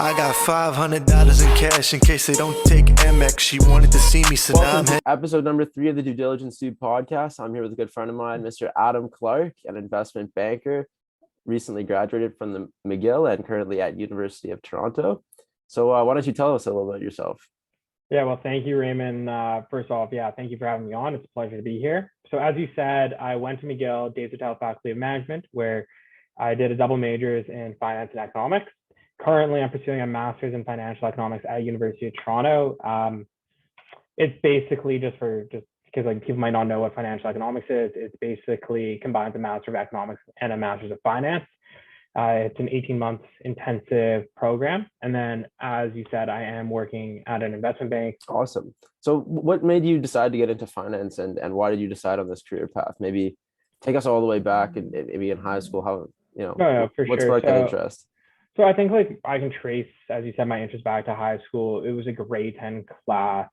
I got $500 in cash in case they don't take Amex. She wanted to see me, so now I'm Welcome to episode number 3 of the Due Diligence Dude podcast. I'm here with a good friend of mine, Mr. Adam Clark, an investment banker, recently graduated from the McGill and currently at University of Toronto. So why don't you tell us a little about yourself? Yeah, well, thank you, Raymond. First off, thank you for having me on. It's a pleasure to be here. So as you said, I went to McGill, David Hotel Faculty of Management, where I did a double majors in finance and economics. Currently, I'm pursuing a master's in financial economics at University of Toronto. It's basically just because like people might not know what financial economics is. It's basically combines a master of economics and a master's of finance. It's an 18 months intensive program. And then, as you said, I am working at an investment bank. Awesome. So what made you decide to get into finance and why did you decide on this career path? Maybe take us all the way back and maybe in high school, how, No, for what sure. sparked that interest? So I think like I can trace, as you said, my interest back to high school. It was a grade 10 class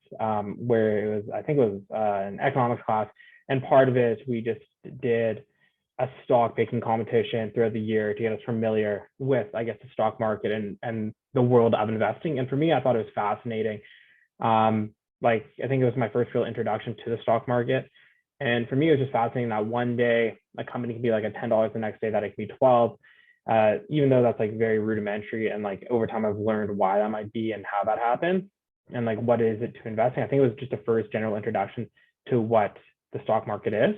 where I think it was an economics class. And part of it, we just did a stock picking competition throughout the year to get us familiar with, I guess, the stock market and the world of investing. And for me, I thought it was fascinating. Like I think it was my first real introduction to the stock market. And for me, it was just fascinating that one day a company can be like at $10, the next day that it can be 12. Even though that's like very rudimentary, and like over time I've learned why that might be and how that happens and like what is it to investing. I think it was just a first general introduction to what the stock market is.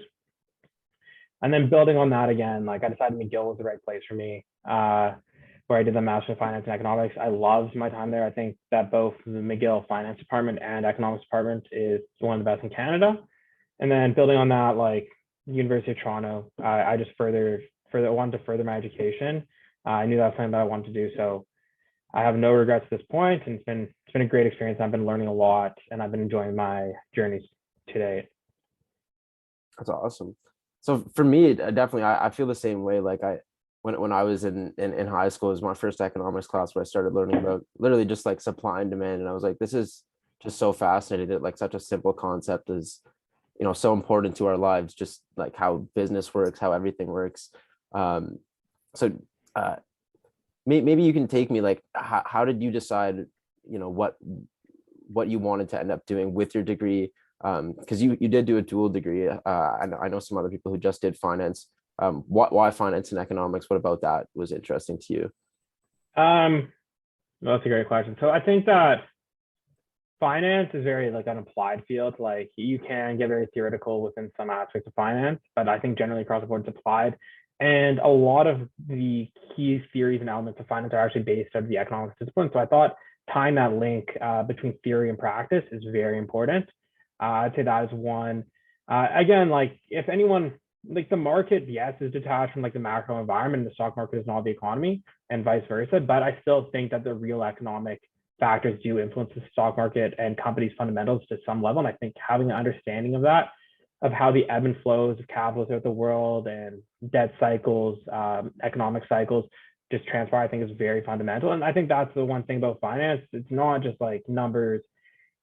And then building on that again, like I decided McGill was the right place for me, where I did the Master of Finance and Economics. I loved my time there. I think that both the McGill Finance Department and Economics Department is one of the best in Canada. And then building on that, like University of Toronto, I just wanted to further my education. I knew that's something that I wanted to do. So I have no regrets at this point, and it's been a great experience. I've been learning a lot, and I've been enjoying my journeys today. That's awesome. So for me, definitely, I feel the same way. Like when I was in high school, it was my first economics class where I started learning about literally just like supply and demand. And I was like, this is just so fascinating that like such a simple concept is, so important to our lives, just like how business works, how everything works. So maybe you can take me like, how did you decide, what you wanted to end up doing with your degree? Because you did do a dual degree. I know some other people who just did finance. Why finance and economics? What about that was interesting to you? Well, that's a great question. So I think that finance is very like an applied field. Like you can get very theoretical within some aspects of finance, but I think generally across the board it's applied. And a lot of the key theories and elements of finance are actually based out of the economics discipline. So I thought tying that link between theory and practice is very important. I'd say that is one. Again, like if anyone, like the market, yes, is detached from like the macro environment. The stock market is not the economy and vice versa. But I still think that the real economic factors do influence the stock market and companies' fundamentals to some level. And I think having an understanding of that, of how the ebb and flows of capital throughout the world and debt cycles, economic cycles just transpire, I think is very fundamental. And I think that's the one thing about finance. It's not just like numbers.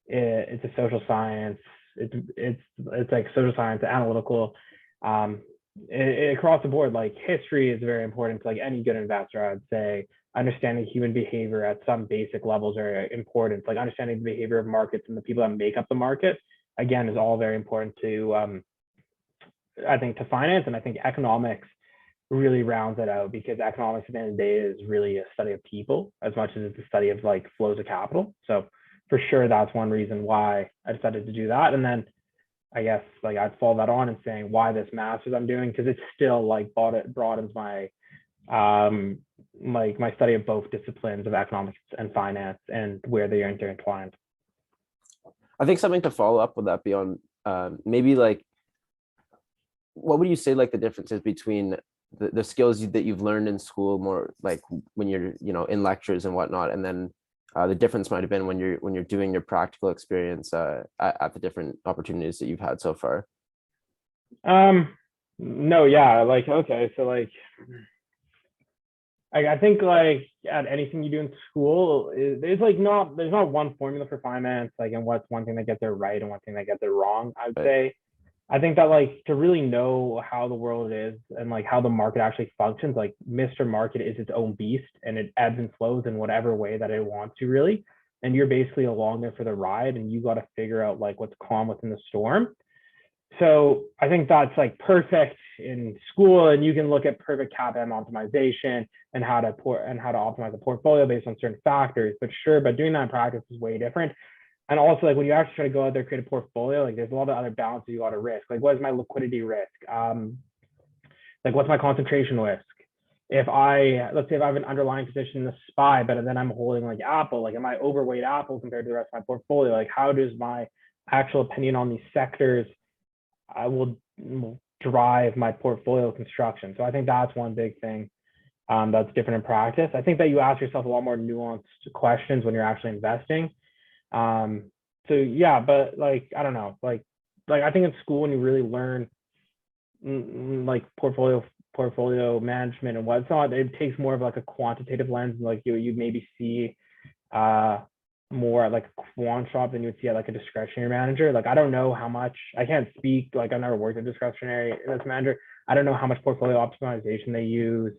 It's a social science. It's like social science, analytical, across the board. Like history is very important to like any good investor. I'd say understanding human behavior at some basic levels are important. Like understanding the behavior of markets and the people that make up the market, again, is all very important to I think to finance. And I think economics really rounds it out, because economics at the end of the day is really a study of people as much as it's a study of like flows of capital. So for sure, that's one reason why I decided to do that. And then I guess like I'd follow that on and saying why this master's I'm doing, because it's still like broadens my like my study of both disciplines of economics and finance and where they are intertwined. I think something to follow up with that beyond maybe like, what would you say like the differences between the skills that you've learned in school, more like when you're in lectures and whatnot, and then the difference might have been when you're doing your practical experience at the different opportunities that you've had so far? No, yeah, like okay, so like I think like at anything you do in school, there's not one formula for finance, like, and what's one thing that gets it right and one thing that gets it wrong. I would say I think that like to really know how the world is and like how the market actually functions, like Mr. Market is its own beast and it ebbs and flows in whatever way that it wants to really. And you're basically along there for the ride and you got to figure out like what's calm within the storm. So I think that's like perfect in school, and you can look at perfect CAPM optimization and how to optimize the portfolio based on certain factors. But sure, but doing that in practice is way different. And also, like when you actually try to go out there create a portfolio, like there's a lot of other balances you got to risk. Like, what is my liquidity risk? Like, what's my concentration risk? If I let's say if I have an underlying position in the SPY, but then I'm holding like Apple, like am I overweight Apple compared to the rest of my portfolio? Like, how does my actual opinion on these sectors will drive my portfolio construction? So I think that's one big thing that's different in practice. I think that you ask yourself a lot more nuanced questions when you're actually investing. So yeah, but like I don't know, like I think in school when you really learn like portfolio management and whatnot, it takes more of like a quantitative lens. Like you maybe see more at like a quant shop than you would see at like a discretionary manager. Like I don't know how much, I can't speak, like I've never worked at discretionary as manager. I don't know how much portfolio optimization they use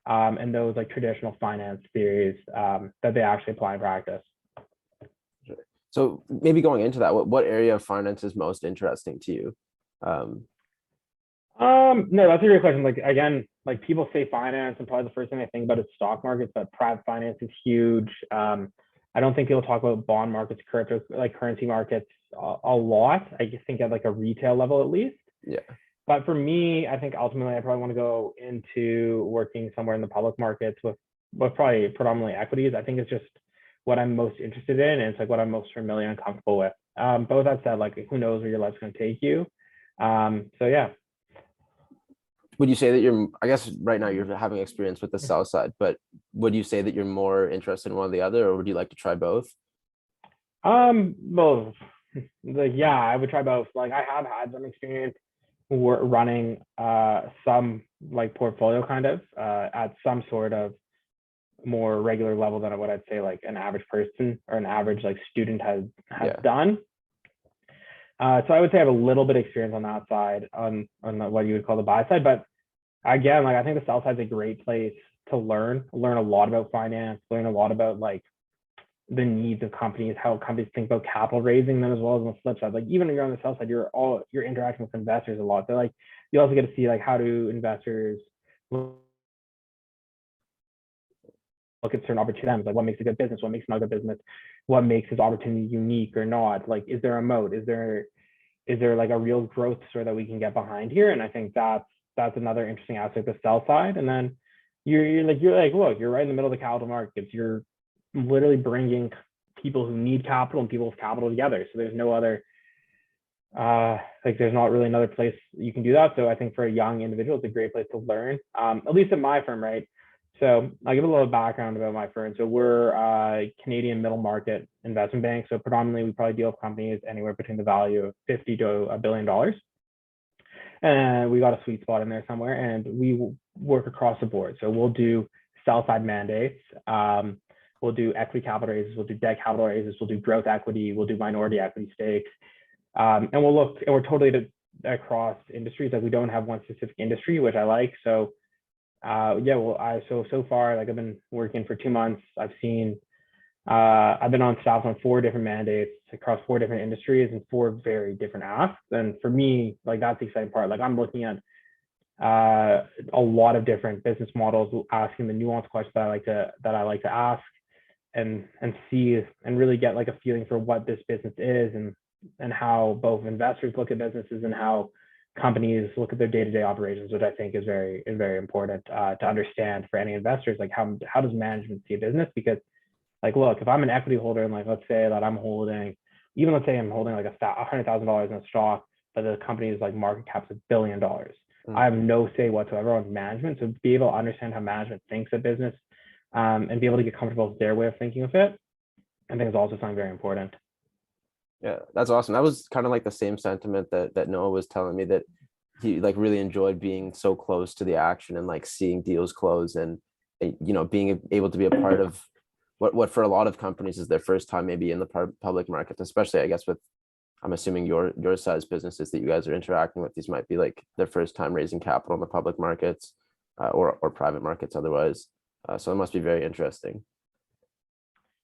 and those like traditional finance theories that they actually apply in practice. So maybe going into that, what area of finance is most interesting to you? No, that's a great question. Like again, like people say finance, and probably the first thing I think about is stock markets, but private finance is huge. I don't think people talk about bond markets, crypto, like currency markets a lot. I just think at like a retail level at least. Yeah. But for me, I think ultimately I probably want to go into working somewhere in the public markets with probably predominantly equities. I think it's just what I'm most interested in, and it's like what I'm most familiar and comfortable with. But with that said, like who knows where your life's going to take you. So yeah. Would you say that you're, I guess right now you're having experience with the sell side, but would you say that you're more interested in one or the other, or would you like to try both? Both. Like yeah, I would try both. Like I have had some experience running some like portfolio kind of at some sort of more regular level than what I'd say like an average person or an average like student has done. So I would say I have a little bit of experience on that side, on what you would call the buy side. But again, like I think the sell side is a great place to learn a lot about finance, learn a lot about like the needs of companies, how companies think about capital raising them, as well as on the flip side. Like even when you're on the sell side, you're interacting with investors a lot. So like you also get to see like how do investors look at certain opportunities, like what makes a good business, what makes not a good business, what makes this opportunity unique or not. Like, is there a moat? Is there like a real growth story that we can get behind here? And I think that's another interesting aspect of the sell side. And then you're like, look, you're right in the middle of the capital markets. You're literally bringing people who need capital and people with capital together. So there's no other, like there's not really another place you can do that. So I think for a young individual, it's a great place to learn, at least at my firm, right? So I'll give a little background about my firm. So we're a Canadian middle market investment bank. So predominantly we probably deal with companies anywhere between the value of $50 to $1 billion. And we got a sweet spot in there somewhere, and we work across the board. So we'll do sell side mandates. We'll do equity capital raises. We'll do debt capital raises. We'll do growth equity. We'll do minority equity stakes. And we're totally across industries. Like we don't have one specific industry, which I like. So so far, like I've been working for 2 months. I've been on staff on 4 different mandates across 4 different industries and 4 very different asks. And for me, like that's the exciting part. Like I'm looking at a lot of different business models, asking the nuanced questions that I like to ask and see and really get like a feeling for what this business is and how both investors look at businesses and how companies look at their day-to-day operations, which I think is very important to understand for any investors. Like how does management see a business? Because like, look, if I'm an equity holder and like, let's say I'm holding like $100,000 in a stock, but the company's like market cap's $1 billion. I have no say whatsoever on management. So to be able to understand how management thinks of business and be able to get comfortable with their way of thinking of it, I think is also something very important. Yeah, that's awesome. That was kind of like the same sentiment that Noah was telling me, that he like really enjoyed being so close to the action and like seeing deals close and being able to be a part of what for a lot of companies is their first time maybe in the public markets, especially I guess with I'm assuming your size businesses that you guys are interacting with, these might be like their first time raising capital in the public markets, or private markets otherwise. So it must be very interesting.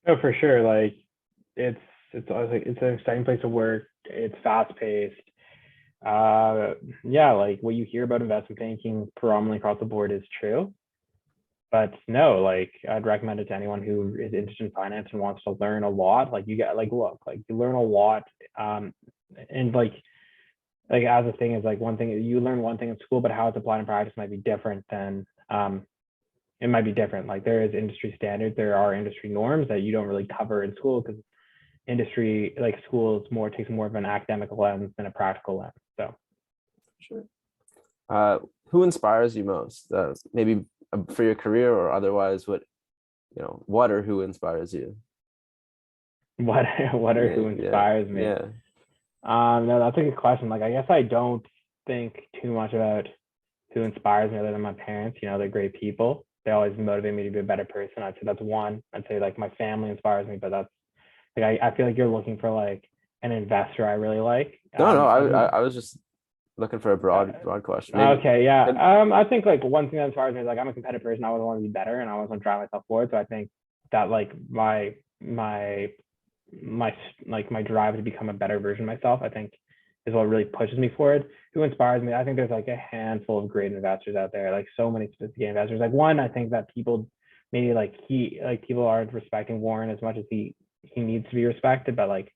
No, for sure. Like it's it's an exciting place to work. It's fast paced. Yeah, like what you hear about investment banking predominantly across the board is true. But no, like I'd recommend it to anyone who is interested in finance and wants to learn a lot. Like you get like look, like you learn a lot. And like as a thing is like one thing you learn one thing in school, but how it's applied in practice might be different than it might be different. Like there is industry standards, there are industry norms that you don't really cover in school because industry like schools more takes more of an academic lens than a practical lens. So Sure. Who inspires you most? Maybe for your career or otherwise, what or who inspires you? what are who inspires me? Yeah. No, that's a good question. Like I guess I don't think too much about who inspires me other than my parents. You know, they're great people. They always motivate me to be a better person. I'd say that's one. I'd say like my family inspires me, but that's like I feel like you're looking for like an investor I really like. No, I was just looking for a broad question. Maybe. Okay, yeah. I think like one thing that inspires me is like I'm a competitive person. I always want to be better, and I always want to drive myself forward. So I think that like my like my drive to become a better version of myself, I think, is what really pushes me forward. Who inspires me? I think there's like a handful of great investors out there, like so many sophisticated investors. Like one, I think that people maybe like people aren't respecting Warren as much as he needs to be respected, but like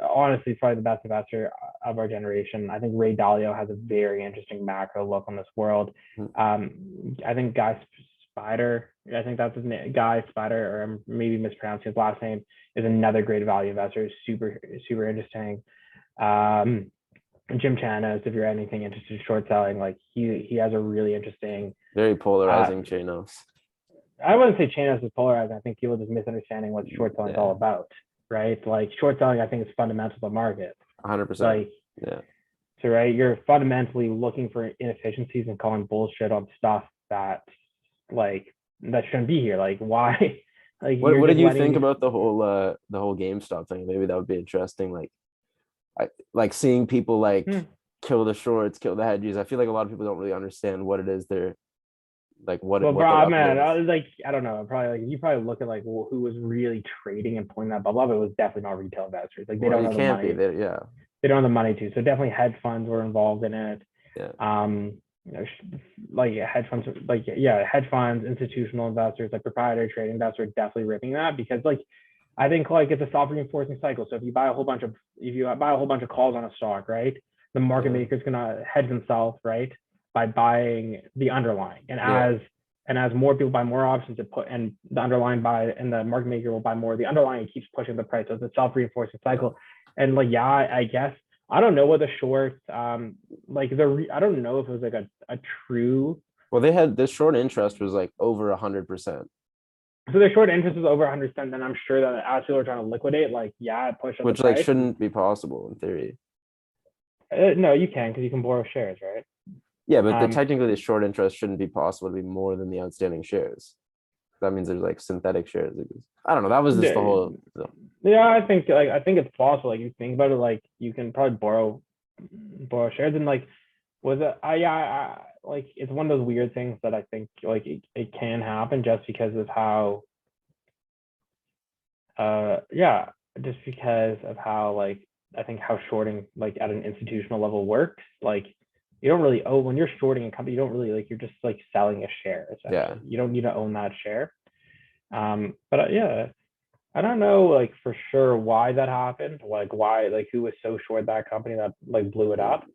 honestly, probably the best investor of our generation. I think Ray Dalio has a very interesting macro look on this world. I think Guy Spider, I think that's his name, Guy Spider, or I'm maybe mispronouncing his last name, is another great value investor. Super interesting. Jim Chanos, if you're anything interested in short selling, like he has a really interesting, very polarizing Chanos. I wouldn't say Chanos is polarizing. I think people just misunderstanding what short selling is all about, right? Like short selling, I think is fundamental to the market. 100%. Like, so right, you're fundamentally looking for inefficiencies and calling bullshit on stuff that that shouldn't be here. Like why? Like what did you think about the whole GameStop thing? Maybe that would be interesting. Like seeing people like kill the shorts, kill the hedges. I feel like a lot of people don't really understand what it is they're like. What? Well, bro, man, I was like, I don't know. Probably like you probably look at like who was really trading and pulling that bubble up. It was definitely not retail investors. Like they don't have the money. They don't have the money to. So definitely hedge funds were involved in it. You know, like hedge funds, hedge funds, institutional investors, like proprietary trading investors, are definitely ripping that because like I think like it's a self-reinforcing cycle. So if you buy a whole bunch of calls on a stock, right, the market maker's gonna hedge themselves, right, by buying the underlying. And as more people buy more options, and the underlying buy, and the market maker will buy more. The underlying keeps pushing the price. So it's a self-reinforcing cycle. And like, I guess I don't know what the short I don't know if it was like a true. Well, they had this short interest was like over 100%. So their short interest is over 100%. Then I'm sure that as people are trying to liquidate, like it pushed up which the price. Like shouldn't be possible in theory. No, you can because you can borrow shares, right? Yeah, but technically the short interest shouldn't be possible to be more than the outstanding shares. That means there's like synthetic shares. I don't know. That was just the whole. Yeah, I think it's possible. Like you think about it, like you can probably borrow shares, and like like it's one of those weird things that I think like it can happen just because of how just because of how like I think how shorting like at an institutional level works. Like you don't really own when you're shorting a company, you don't really like you're just like selling a share. You don't need to own that share. But I don't know like for sure why that happened, like why, like who was so short that company that like blew it up.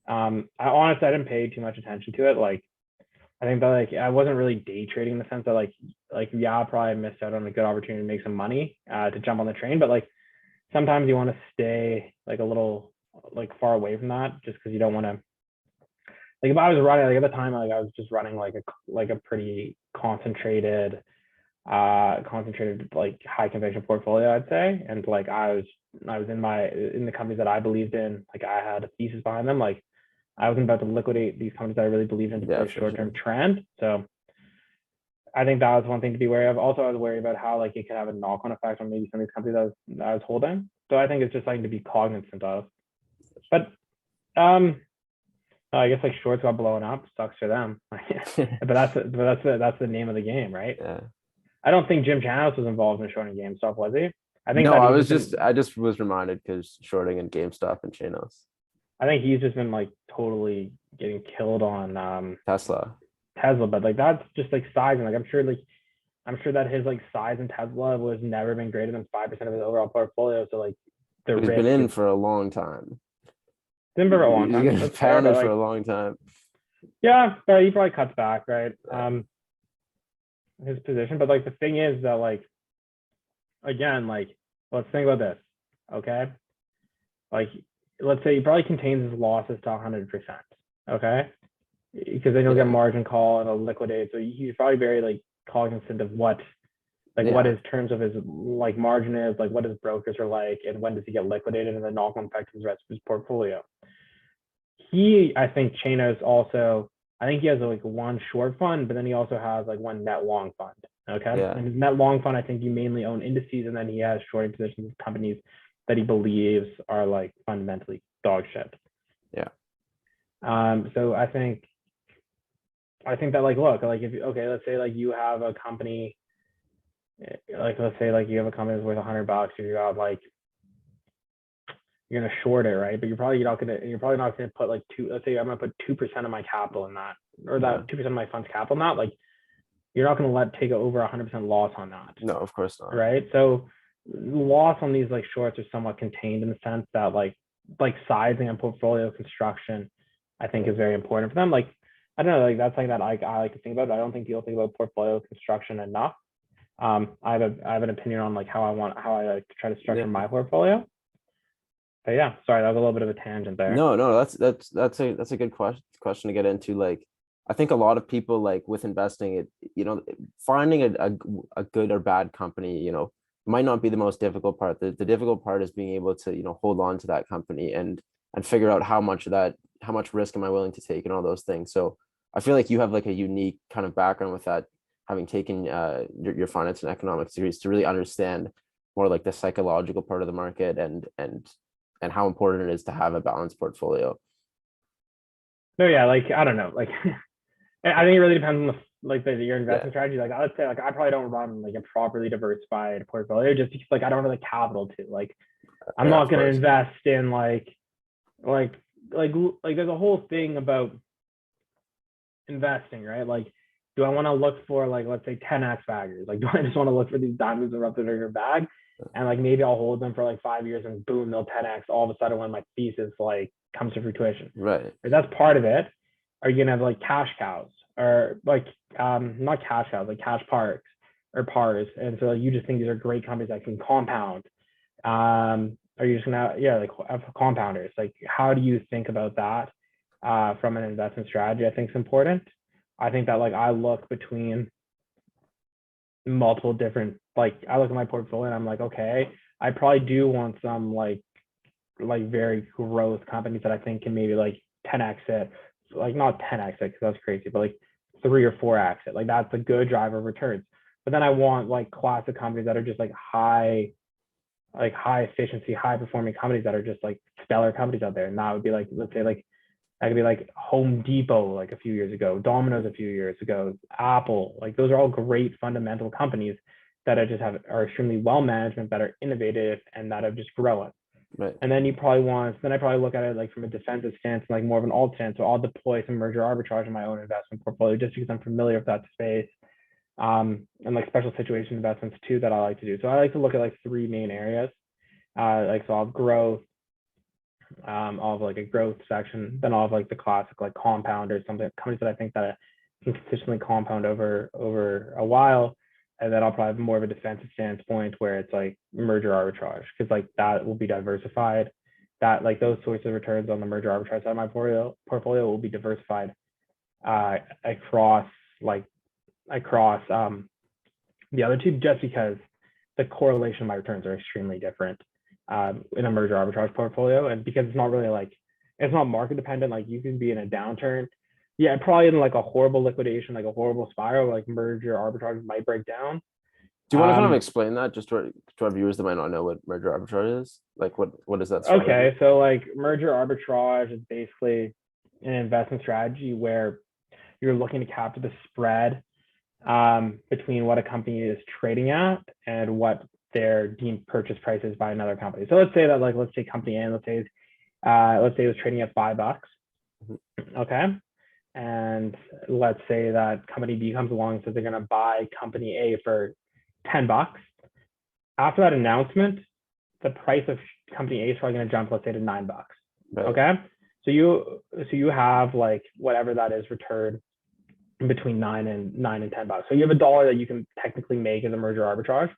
I honestly I didn't pay too much attention to it. Like I think that like I wasn't really day trading in the sense that like I probably missed out on a good opportunity to make some money to jump on the train, but like sometimes you want to stay like a little like far away from that just because you don't want to, like if I was running like at the time like I was just running like a pretty concentrated like high conviction portfolio, I'd say. And like I was in the companies that I believed in, like I had a thesis behind them. Like I wasn't about to liquidate these companies that I really believed in to play a short-term trend. So I think that was one thing to be wary of. Also, I was worried about how like it could have a knock-on effect on maybe some of these companies I was holding. So I think it's just something to be cognizant of. But I guess like shorts got blown up. Sucks for them. But that's the name of the game, right? Yeah. I don't think Jim Chanos was involved in shorting GameStop, was he? I think No, that I he's was just just I just was reminded because shorting and GameStop and Chanos. I think he's just been like totally getting killed on Tesla. Tesla, but like that's just like sizing. Like I'm sure that his like size in Tesla was never been greater than 5% of his overall portfolio. So like the He's risk been in is for a long time. been for a long He's time. getting That's fair, pounded but for like a long time. yeah, but he probably cuts back, right? Yeah. His position. But like the thing is that like again, like let's think about this. Okay. Like let's say he probably contains his losses to 100%. Okay. Because then you'll get Yeah. margin call and it'll liquidate. So he's probably very like cognizant of what Yeah. his terms of his like margin is, like what his brokers are like, and when does he get liquidated, and the knock-on effect of his rest of his portfolio. I think Chanos also, I think he has like one short fund, but then he also has like one net long fund. Okay. Yeah. And his net long fund, I think he mainly own indices, and then he has shorting positions of companies that he believes are like fundamentally dog shit. Yeah. So I think that like look, like if okay, let's say like you have a company, like let's say like you have a company that's worth $100, you got like you're gonna short it, right? But you're probably not gonna put like let's say I'm gonna put 2% of my capital in that, or that 2% of my fund's capital in that. Like you're not gonna take over 100% loss on that. No, of course not. Right. So loss on these like shorts are somewhat contained in the sense that like sizing and portfolio construction, I think is very important for them. Like I don't know, like that's something that I like to think about. I don't think people think about portfolio construction enough. I have an opinion on like how I like to try to structure my portfolio. But yeah, sorry, that was a little bit of a tangent there. No, that's a good question to get into. Like, I think a lot of people like with investing, finding a good or bad company, might not be the most difficult part. The difficult part is being able to, hold on to that company and figure out how much risk am I willing to take and all those things. So I feel like you have like a unique kind of background with that, having taken your finance and economics degrees to really understand more like the psychological part of the market and how important it is to have a balanced portfolio. No, yeah, like I don't know, like I think it really depends on your investment strategy. Like I would say, like I probably don't run like a properly diversified portfolio just because like I don't have the capital to. Like I'm not going to invest in like there's a whole thing about investing, right? Like, do I want to look for like let's say 10x baggers? Like, do I just want to look for these diamonds erupted in your bag? And like maybe I'll hold them for like 5 years and boom, they'll 10x all of a sudden when my thesis like comes to fruition. Right. Or that's part of it. Are you gonna have like cash cows or like not cash cows, like cash parks or pars? And so like, you just think these are great companies that can compound. Are you just gonna like have compounders? Like how do you think about that from an investment strategy? I think it's important. I think that like I look between multiple different, like I look at my portfolio and I'm like, okay, I probably do want some like very growth companies that I think can maybe like 10x it, like not 10x it because that's crazy, but like 3 or 4x it. Like that's a good driver of returns. But then I want like classic companies that are just like high efficiency, high performing companies that are just like stellar companies out there. And that would be like, let's say like that could be like Home Depot like a few years ago, Domino's a few years ago, Apple. Like those are all great fundamental companies that are extremely well managed, that are innovative, and that have just grown. Right. And then I probably look at it like from a defensive stance, like more of an alt stance. So I'll deploy some merger arbitrage in my own investment portfolio just because I'm familiar with that space. And like special situation investments too that I like to do. So I like to look at like 3 main areas. So I'll have growth, I'll have like a growth section, then I'll have like the classic like compounders, something companies that I think that can consistently compound over a while. And then I'll probably have more of a defensive standpoint where it's like merger arbitrage, because like that will be diversified. That like those sorts of returns on the merger arbitrage side of my portfolio will be diversified across the other two, just because the correlation of my returns are extremely different in a merger arbitrage portfolio, and because it's not really like it's not market dependent. Like you can be in a downturn, yeah, probably in like a horrible liquidation, like a horrible spiral, like merger arbitrage might break down. Do you want to kind of Um, explain that just to our viewers that might not know what merger arbitrage is? Like what is that strategy? okay, so like merger arbitrage is basically an investment strategy where you're looking to capture the spread between what a company is trading at and what their deemed purchase price is by another company. So let's say that like let's say company A, let's say it was trading at $5, Mhm. okay, and let's say that company B comes along and says they're going to buy company A for $10. After that announcement, the price of company A is probably going to jump, let's say, to $9. Right. Okay, so you have like whatever that is return between nine and $10. So you have $1 that you can technically make as a merger arbitrage.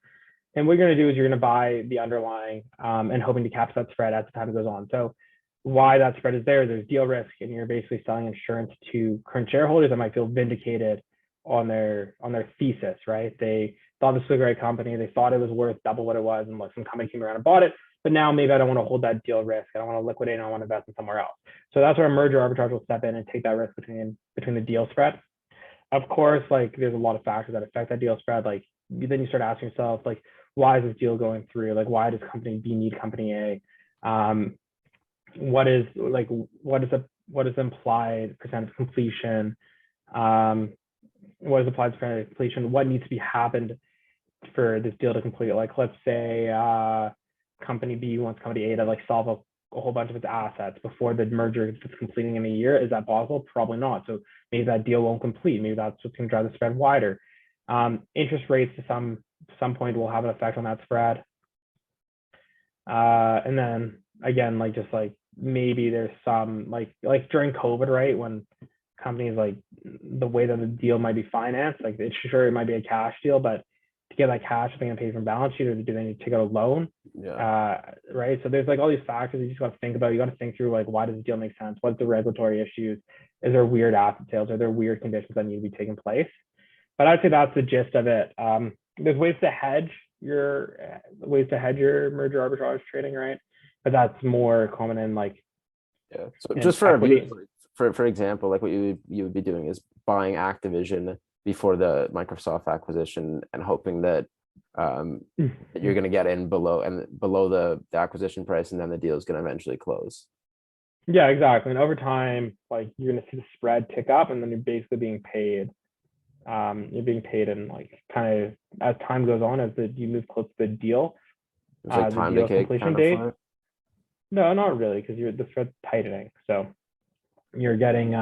And what you're going to do is you're going to buy the underlying and hoping to capture that spread as the time goes on. So why that spread is there's deal risk, and you're basically selling insurance to current shareholders that might feel vindicated on their thesis, right? They thought this was a great company. They thought it was worth double what it was, and like some company came around and bought it. But now maybe I don't want to hold that deal risk. I don't want to liquidate. I want to invest in somewhere else. So that's where a merger arbitrage will step in and take that risk between the deal spread. Of course, like there's a lot of factors that affect that deal spread. Like then you start asking yourself, like, why is this deal going through? Like, why does company B need company A? What is the implied percent of completion? What is applied percent of completion? What needs to be happened for this deal to complete? Like, let's say company B wants company A to like solve a whole bunch of its assets before the merger is completing in a year. Is that possible? Probably not. So maybe that deal won't complete. Maybe that's what's going to drive the spread wider. Interest rates to some point will have an effect on that spread. And then again, like just like maybe there's some like during COVID, right? When companies like the way that the deal might be financed, like it's sure it might be a cash deal, but to get that cash, are they gonna pay from balance sheet or do they need to take out a loan? Yeah. Right. So there's like all these factors you just got to think about. You got to think through like why does the deal make sense? What's the regulatory issues? Is there weird asset sales? Are there weird conditions that need to be taking place? But I'd say that's the gist of it. There's ways to hedge your merger arbitrage trading, right? But that's more common in like Yeah. So in just for our equity. viewers, for example, like what you would be doing is buying Activision before the Microsoft acquisition and hoping that that you're going to get in below the acquisition price, and then the deal is going to eventually close. Yeah, exactly. And over time, like you're going to see the spread tick up, and then you're basically being paid. You're being paid in like kind of as time goes on, as you move close to the deal, It's like the time deal decay completion kind of date. for it. No, not really, because the spread's tightening. So you're getting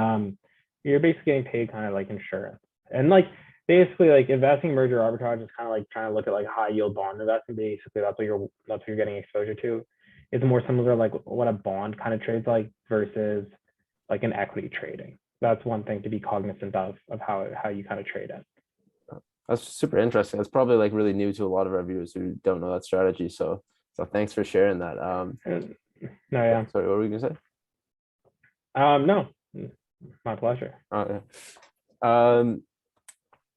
you're basically getting paid kind of like insurance. And like basically like investing merger arbitrage is kind of like trying to look at like high yield bond investing. Basically that's what you're getting exposure to. It's more similar to like what a bond kind of trades like versus like an equity trading. That's one thing to be cognizant of how you kind of trade it. That's super interesting. That's probably like really new to a lot of our viewers who don't know that strategy. So thanks for sharing that. No, yeah. Sorry, what were you gonna say? No, my pleasure. Yeah.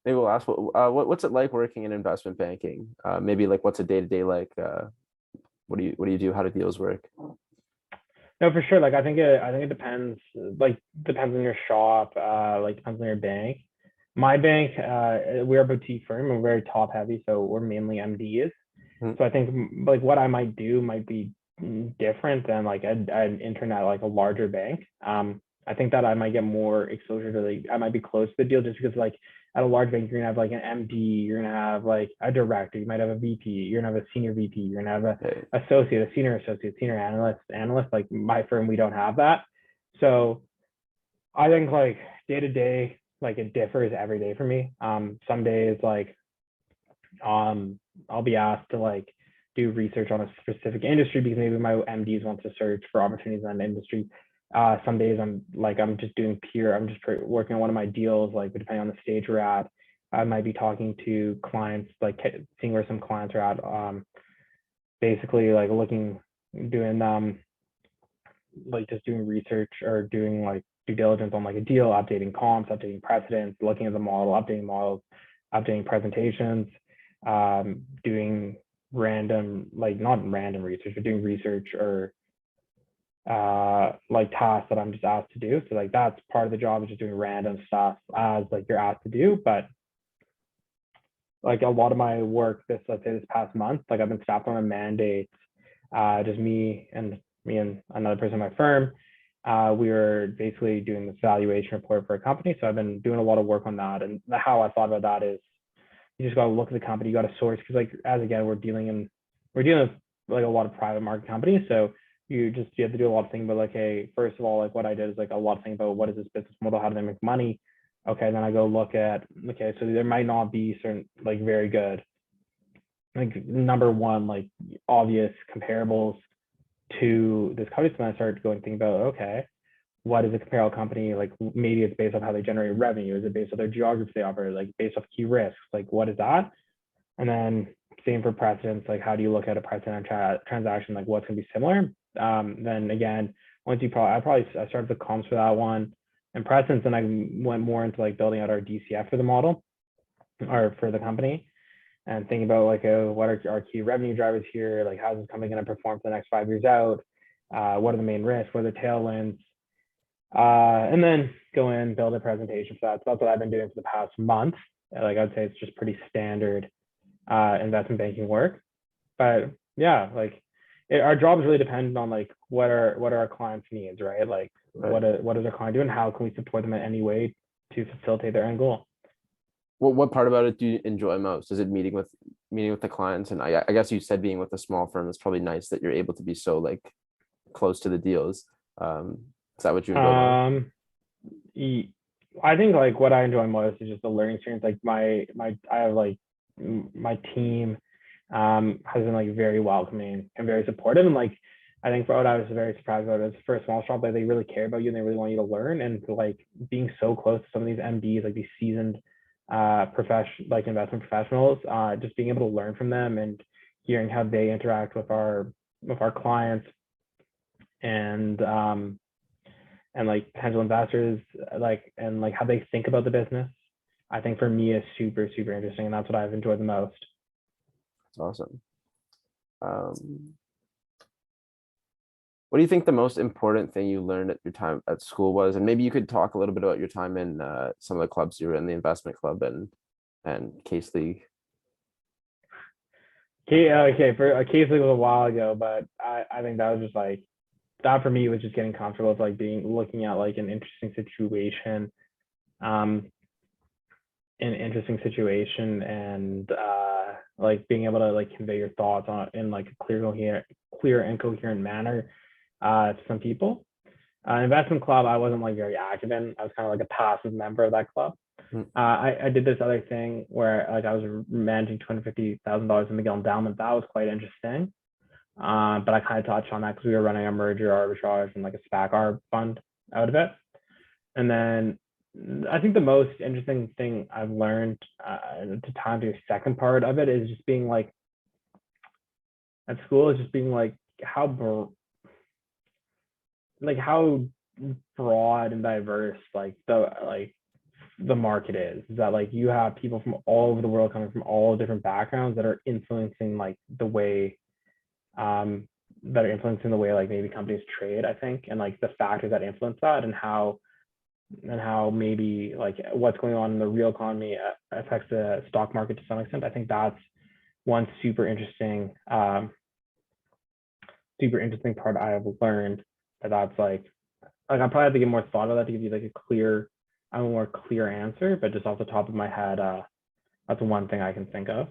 Maybe we'll ask what's it like working in investment banking? Maybe like what's a day-to-day like? What do you do? How do deals work? No, for sure. Like I think it depends. Like depends on your shop. Like depends on your bank. My bank, we're a boutique firm. We're very top heavy, so we're mainly MDs. Mhm. So I think like what I might do might be different than like an internet like a larger bank. I think that I might get more exposure to like I might be close to the deal just because like at a large bank you're gonna have like an MD, you're gonna have like a director, you might have a VP, you're gonna have a senior VP, you're gonna have a Okay. associate, a senior associate, senior analyst. Like my firm, we don't have that. So I think like day to day, like it differs every day for me. Some days like I'll be asked to like do research on a specific industry because maybe my MDs want to search for opportunities in that industry. Some days I'm just doing I'm just working on one of my deals, like depending on the stage we're at. I might be talking to clients, like seeing where some clients are at. Basically like doing like just doing research or doing like due diligence on like a deal, updating comps, updating precedents, looking at the model, updating models, updating presentations, doing random, like not random research, but doing research or like tasks that I'm just asked to do. So like that's part of the job, is just doing random stuff as like you're asked to do. But like a lot of my work let's say this past month, like I've been staffed on a mandate, just me and another person in my firm. We were basically doing this valuation report for a company. So I've been doing a lot of work on that. And how I thought about that is, you just got to look at the company, you got to source, because like as again, we're dealing with like a lot of private market companies. So you have to do a lot of things about like, hey, first of all, like what I did is like a lot of things about what is this business model, how do they make money. Okay, then I go look at, okay, so there might not be certain like very good, like number one, like obvious comparables to this company. So then I started going think about, okay, what is a comparable company? Like maybe it's based on how they generate revenue. Is it based on their geography they operate? Like based off key risks? Like what is that? And then same for precedents. Like how do you look at a precedent transaction? Like what's going to be similar? Then again, I started the comps for that one and precedents, and I went more into like building out our DCF for the model or for the company, and thinking about like what are our key revenue drivers here? Like how's this company going to perform for the next 5 years out? What are the main risks? What are the tailwinds? And then go in, build a presentation for that. So that's what I've been doing for the past month. Like I'd say it's just pretty standard investment banking work. But yeah, like our jobs really depend on like what are our clients' needs, right? Like what does our client do, and how can we support them in any way to facilitate their end goal? What part about it do you enjoy most? Is it meeting with the clients? And I guess you said being with a small firm is probably nice that you're able to be so like close to the deals. Is that what you enjoy most? I think like what I enjoy most is just the learning experience. Like I have like my team has been like very welcoming and very supportive. And like I think for what I was very surprised about is, for a small shop, like they really care about you and they really want you to learn. And like being so close to some of these MDs, like these seasoned like investment professionals, just being able to learn from them and hearing how they interact with our clients and like potential investors, and like how they think about the business, I think for me is super, super interesting. And that's what I've enjoyed the most. That's awesome. What do you think the most important thing you learned at your time at school was? And maybe you could talk a little bit about your time in some of the clubs you were in, the investment club and Case League. Okay, for a Case League was a while ago, but I think that was just like, that for me was just getting comfortable with like looking at like an interesting situation, and like being able to like convey your thoughts in like a clear and coherent manner to some people. Investment club, I wasn't like very active in. I was kind of like a passive member of that club. I did this other thing where like I was managing $250,000 in McGill endowment. That was quite interesting. But I kind of touched on that because we were running a merger arbitrage and like a SPAC arb fund out of it. And then I think the most interesting thing I've learned to time to the second part of it is just being like at school, is just being like how broad and diverse like the market is that like you have people from all over the world coming from all different backgrounds that are influencing like the way like maybe companies trade, I think, and like the factors that influence that, and how maybe like what's going on in the real economy affects the stock market to some extent. I think that's one super interesting part I have learned. That's like I probably have to give more thought of that to give you like a more clear answer, but just off the top of my head, that's one thing I can think of.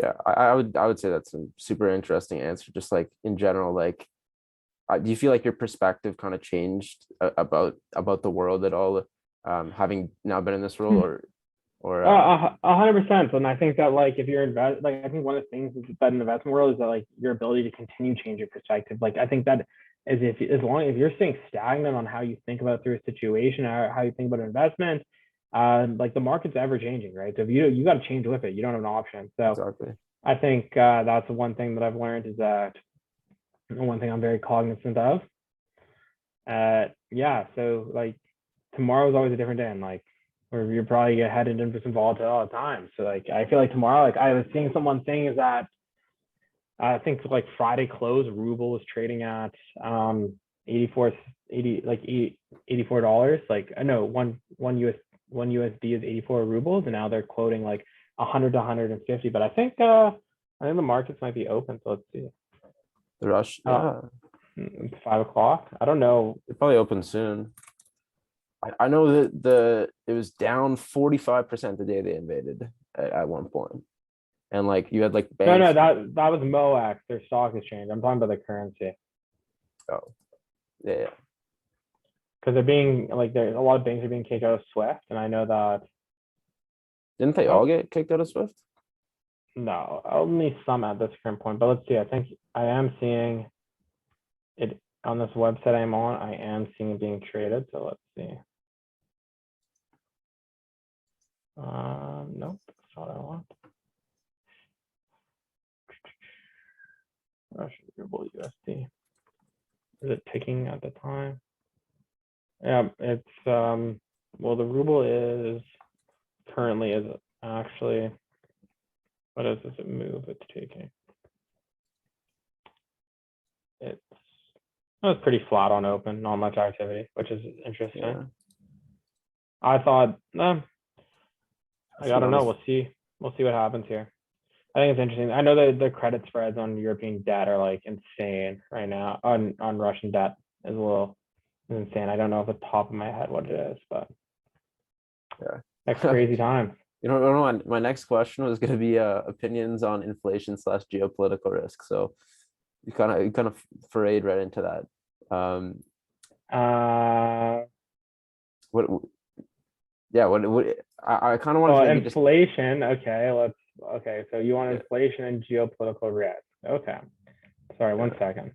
Yeah, I would say that's a super interesting answer. Just like in general, like, do you feel like your perspective kind of changed about the world at all, having now been in this role, or 100%. And I think that like if you're I think one of the things that in the investment world is that like your ability to continue change your perspective. Like I think that as you're staying stagnant on how you think about through a situation or how you think about an investment, like the market's ever changing, right? So if you got to change with it, you don't have an option. So exactly. I think that's one thing that I've learned, is that one thing I'm very cognizant of. Yeah, so like tomorrow is always a different day, and like or you're probably headed into some volatility all the time. So like I feel like tomorrow, like I was seeing someone saying is that I think like Friday close, ruble was trading at $84, like I know one USD is 84 rubles, and now they're quoting like 100 to 150. But I think the markets might be open. So let's see. The rush, yeah, It's 5 o'clock. I don't know. it probably open soon. I know that it was down 45% the day they invaded at one point. And like you had like No, banks. that was MOAX, their stock exchange. I'm talking about the currency. Oh, yeah. Because they're being like a lot of banks are being kicked out of Swift, and I know that. Didn't they all get kicked out of Swift? No, only some at this current point. But let's see. I think I am seeing it on this website I'm on. I am seeing it being traded. So let's see. Nope, that's not what I want. Russian ruble USD. Is it ticking at the time? Yeah, it's well, the ruble is currently is actually, what is this move it's taking? It's pretty flat on open, not much activity, which is interesting. Yeah. I thought, I don't know. We'll see what happens here. I think it's interesting. I know that the credit spreads on European debt are like insane right now. On Russian debt is a little insane. I don't know off the top of my head what it is, but yeah, next crazy time. You know, my next question was going to be opinions on inflation / geopolitical risk. So you kind of forayed right into that. What? Yeah, what I kind of want to inflation. Okay, so you want inflation and geopolitical risk. Okay, sorry, 1 second.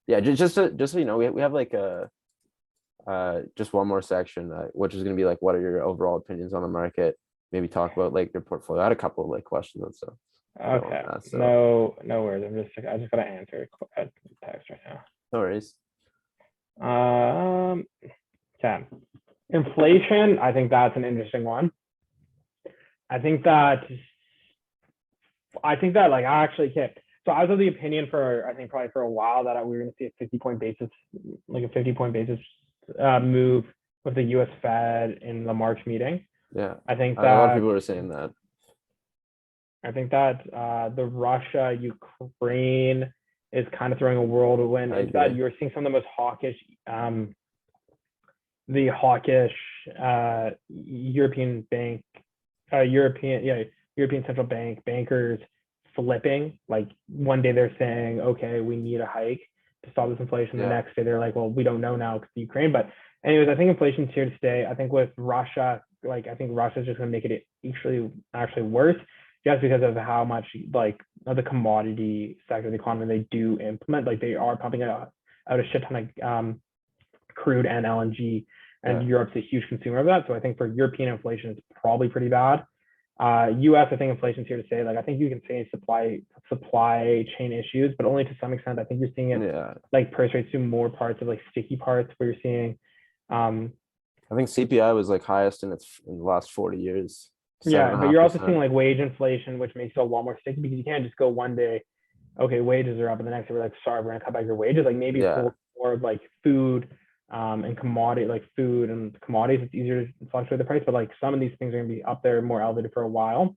Yeah, just so you know, we have like just one more section, which is going to be like, what are your overall opinions on the market? Maybe talk about like your portfolio. I had a couple of like questions and stuff. Okay, so. No worries. I just gotta answer a text right now. No worries. Okay. Inflation, I think that's an interesting one. I think that like I actually can't. So I was of the opinion I think probably for a while that we were going to see a 50 point basis move with the U.S. Fed in the March meeting. Yeah, I think that a lot of people were saying that. I think that the Russia-Ukraine is kind of throwing a whirlwind. Is that you're seeing some of the most hawkish, European central bank bankers flipping. Like one day they're saying, okay, we need a hike to stop this inflation. The next day they're like, well, we don't know now because of Ukraine. But anyways, I think inflation's here to stay. I think with Russia, I think Russia's just going to make it actually worse, just because of how much like of the commodity sector of the economy they do implement. Like they are pumping out a shit ton of crude and LNG, and Europe's a huge consumer of that. So I think for European inflation, it's probably pretty bad. US, I think inflation's here to stay. Like I think you can say supply chain issues, but only to some extent. I think you're seeing it like purse rates to more parts of like sticky parts where you're seeing. I think CPI was like highest in the last 40 years. Yeah, but you're also seeing like wage inflation, which makes it a lot more sticky because you can't just go one day, okay, wages are up, and the next day we're like, sorry, we're gonna cut back your wages. Like maybe for more of like food and commodity, like food and commodities, it's easier to fluctuate the price, but like some of these things are gonna be up there more elevated for a while.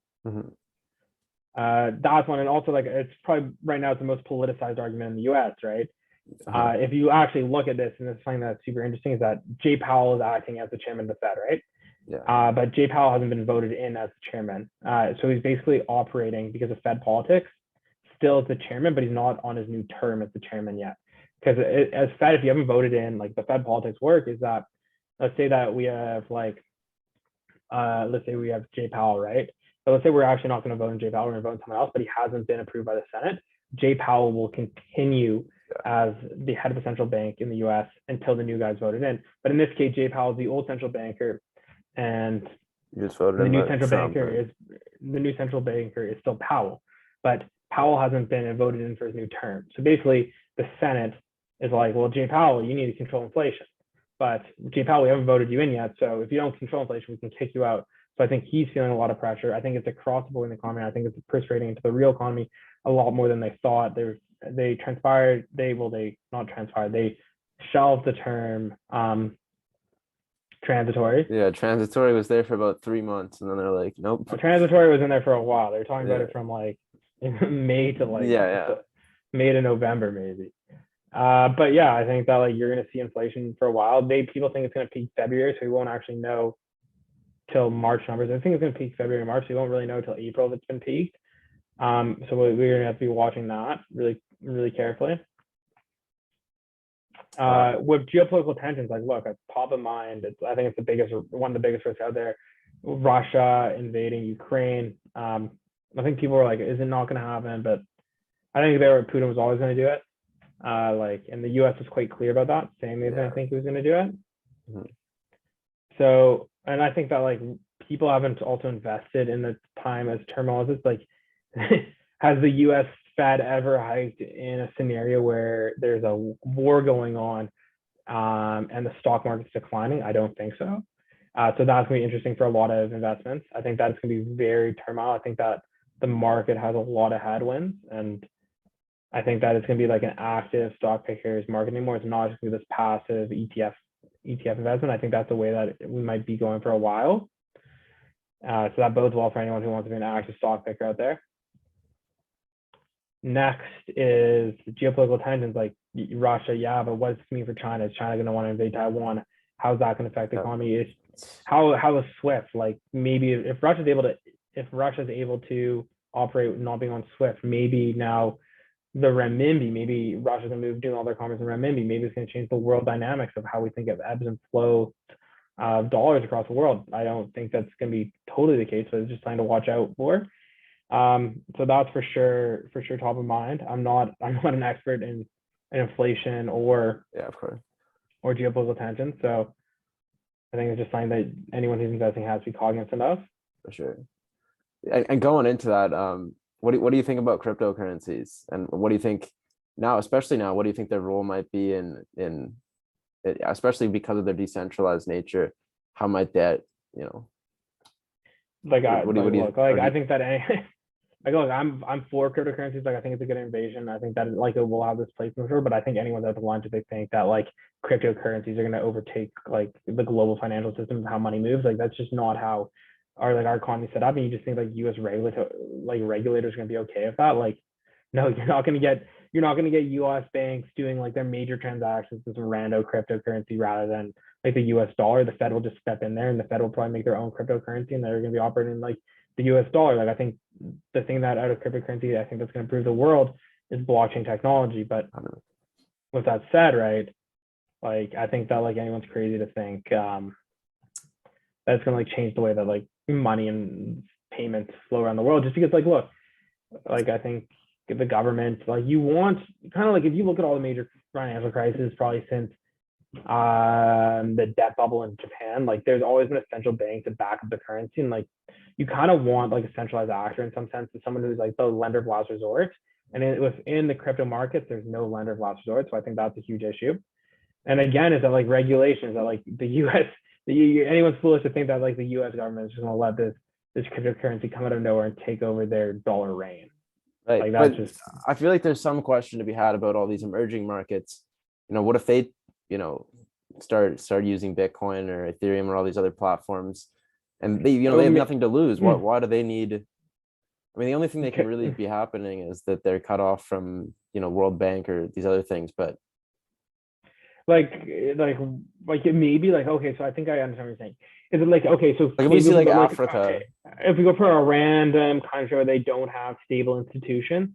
That's one, and also like it's probably right now it's the most politicized argument in the US, right? If you actually look at this, and it's something that's super interesting, is that Jay Powell is acting as the chairman of the Fed, right? But Jay Powell hasn't been voted in as the chairman. So he's basically operating because of Fed politics, still as the chairman, but he's not on his new term as the chairman yet. Because as Fed, if you haven't voted in, like the Fed politics work is that, let's say that we have like, let's say we have Jay Powell, right? So let's say we're actually not going to vote in Jay Powell, we're going to vote in someone else, but he hasn't been approved by the Senate. Jay Powell will continue as the head of the central bank in the US until the new guy's voted in. But in this case, Jay Powell is the old central banker, and the new central banker is still Powell, but Powell hasn't been voted in for his new term. So basically, the Senate is like, well, Jay Powell, you need to control inflation, but Jay Powell, we haven't voted you in yet. So if you don't control inflation, we can kick you out. So I think he's feeling a lot of pressure. I think it's across the board in the economy. I think it's purse rating into the real economy a lot more than they thought. they transpired. They not transpired. They shelved the term transitory. Yeah, transitory was there for about 3 months, and then they're like, nope. Well, transitory was in there for a while. They were talking about it from like May to like May to November maybe. But yeah, I think that like you're gonna see inflation for a while. People think it's gonna peak February, so we won't actually know till March numbers. I think it's gonna peak February and March. So we won't really know till April if it's been peaked. So we're gonna have to be watching that really, really carefully. With geopolitical tensions, like look, at top of mind, I think it's one of the biggest risks out there. Russia invading Ukraine. I think people were like, is it not going to happen? But I think Putin was always going to do it. And the U.S. was quite clear about that, saying they didn't think he was going to do it. Mm-hmm. So, and I think that like people haven't also invested in the time as turmoil as this. Like, has the U.S. Fed ever hiked in a scenario where there's a war going on and the stock market's declining? I don't think so. So that's going to be interesting for a lot of investments. I think that's going to be very turmoil. I think that the market has a lot of headwinds, and I think that it's going to be like an active stock pickers market anymore. It's not just going to be this passive ETF investment. I think that's the way that we might be going for a while. So that bodes well for anyone who wants to be an active stock picker out there. Next is geopolitical tensions, like Russia. Yeah, but what does this mean for China? Is China going to want to invade Taiwan? How's that going to affect the economy? How is SWIFT? Like maybe if Russia's able to operate not being on SWIFT, maybe now the renminbi, maybe Russia's going to move doing all their commerce in renminbi. Maybe it's going to change the world dynamics of how we think of ebbs and flows of dollars across the world. I don't think that's going to be totally the case, but it's just something to watch out for. So that's for sure top of mind. I'm not an expert in inflation or geopolitical tension. So I think it's just something that anyone who's investing has to be cognizant of. For sure. And going into that, what do you think about cryptocurrencies, and what do you think now, especially now, what do you think their role might be in especially because of their decentralized nature? How might that, I think that I'm for cryptocurrencies. Like I think it's a good invasion. I think that it will have this place in the store, but I think anyone's at the lunch if they think that like cryptocurrencies are going to overtake like the global financial system and how money moves. Like that's just not how our economy set up. And you just think like U.S. regulators are going to be okay with that. Like, no, you're not going to get U.S. banks doing like their major transactions with some rando cryptocurrency rather than like the U.S. dollar. The Fed will just step in there, and the Fed will probably make their own cryptocurrency, and they're going to be operating like the U.S. dollar. Like I think the thing that out of cryptocurrency, I think that's going to improve the world is blockchain technology. But with that said, right, like I think that like anyone's crazy to think that's going to like change the way that like money and payments flow around the world. Just because like look, like I think the government, like you want kind of like if you look at all the major financial crises probably since the debt bubble in Japan, like there's always been a central bank to back up the currency, and like you kind of want like a centralized actor in some sense, to someone who's like the lender of last resort. And within the crypto markets, there's no lender of last resort, so I think that's a huge issue. And again, is that like regulations that like the U.S. Anyone's foolish to think that like the U.S. government is just going to let this cryptocurrency come out of nowhere and take over their dollar reign. Right. Like that's just. I feel like there's some question to be had about all these emerging markets. What if they, start using Bitcoin or Ethereum or all these other platforms, and they have nothing to lose. Why do they need? I mean, the only thing they can really be happening is that they're cut off from, World Bank or these other things, but. Like it may be like, okay, so I think I understand what you're saying. Is it like, okay, so like if we see like Africa, okay, if we go for a random country where they don't have stable institutions,